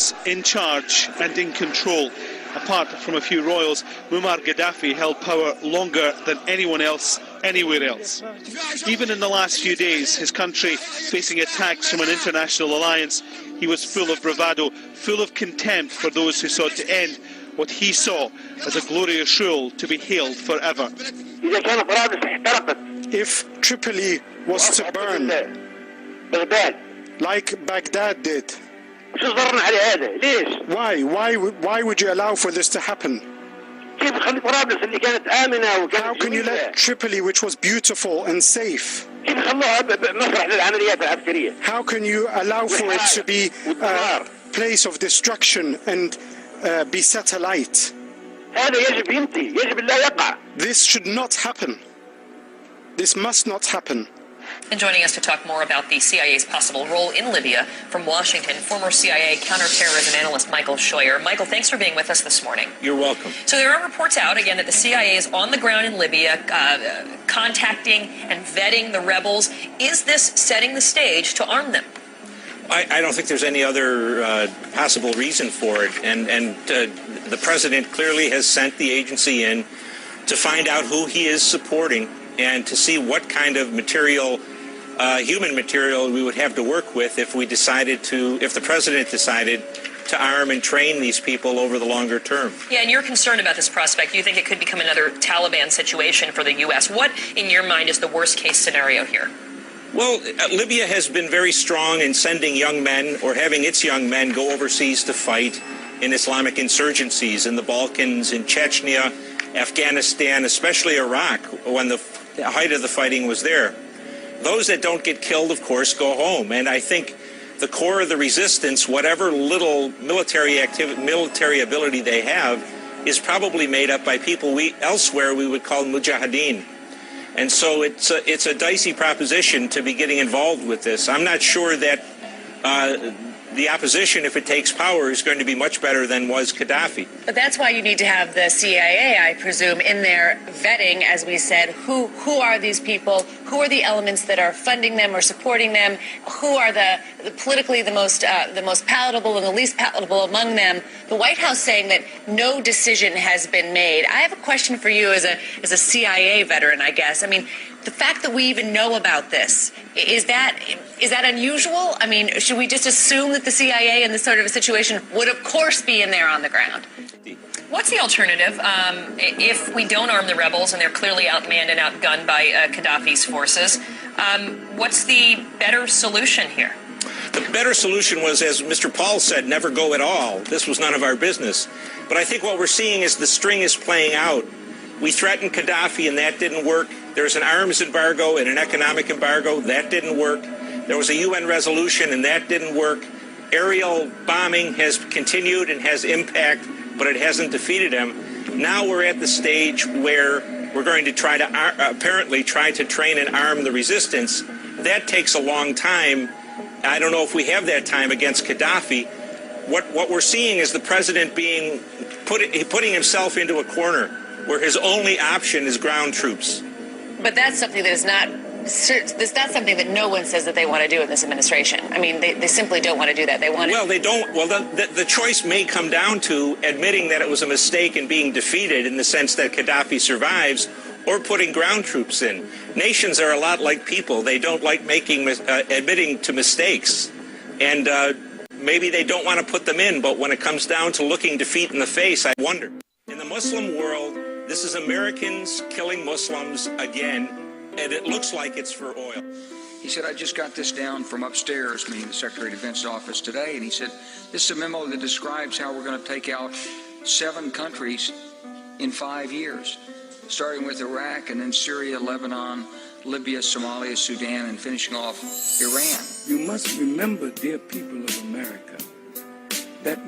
those in charge and in control. Apart from a few royals, Muammar Gaddafi held power longer than anyone else, anywhere else. Even in the last few days, his country facing attacks from an international alliance, he was full of bravado, full of contempt for those who sought to end what he saw as a glorious rule to be hailed forever. If Tripoli was to burn, like Baghdad did, why would you allow for this to happen? How can you let Tripoli, which was beautiful and safe, how can you allow for it to be a place of destruction and be set alight? This should not happen. This must not happen. And joining us to talk more about the CIA's possible role in Libya from Washington, former CIA counterterrorism analyst Michael Scheuer. Michael, thanks for being with us this morning. You're welcome. So there are reports out, again, that the CIA is on the ground in Libya, contacting and vetting the rebels. Is this setting the stage to arm them? I don't think there's any other possible reason for it. And the president clearly has sent the agency in to find out who he is supporting and to see what kind of material, human material, we would have to work with if the president decided to arm and train these people over the longer term. Yeah, and you're concerned about this prospect. You think it could become another Taliban situation for the U.S. What, in your mind, is the worst-case scenario here? Well, Libya has been very strong in sending young men or having its young men go overseas to fight in Islamic insurgencies in the Balkans, in Chechnya, Afghanistan, especially Iraq, when the height of the fighting was there. Those that don't get killed, of course, go home. And I think the core of the resistance, whatever little military ability they have, is probably made up by people elsewhere we would call mujahideen. And so it's a dicey proposition to be getting involved with this. I'm not sure that the opposition, if it takes power, is going to be much better than was Gaddafi. But that's why you need to have the CIA, I presume, in there vetting, as we said, who are these people, who are the elements that are funding them or supporting them, who are the politically the most palatable and the least palatable among them. The White House saying that no decision has been made. I have a question for you as a CIA veteran, I guess. I mean, the fact that we even know about this, is that unusual? I mean, should we just assume that the CIA in this sort of a situation would, of course, be in there on the ground? What's the alternative if we don't arm the rebels and they're clearly outmanned and outgunned by Gaddafi's forces? What's the better solution here? The better solution was, as Mr. Paul said, never go at all. This was none of our business. But I think what we're seeing is the string is playing out. We threatened Gaddafi, and that didn't work. There's an arms embargo and an economic embargo. That didn't work. There was a UN resolution, and that didn't work. Aerial bombing has continued and has impact, but it hasn't defeated him. Now we're at the stage where we're going to apparently try to train and arm the resistance. That takes a long time. I don't know if we have that time against Gaddafi. What we're seeing is the president putting himself into a corner where his only option is ground troops. But that's something that is that's something that no one says that they want to do in this administration. I mean, they simply don't want to do that. They want. Well, they don't. Well, the choice may come down to admitting that it was a mistake and being defeated in the sense that Gaddafi survives, or putting ground troops in. Nations are a lot like people. They don't like admitting to mistakes, and maybe they don't want to put them in. But when it comes down to looking defeat in the face, I wonder. In the Muslim world, this is Americans killing Muslims again, and it looks like it's for oil. He said, I just got this down from upstairs, meaning the Secretary of Defense office today, and he said, this is a memo that describes how we're going to take out 7 countries in 5 years, starting with Iraq and then Syria, Lebanon, Libya, Somalia, Sudan, and finishing off Iran. You must remember, dear people of America, that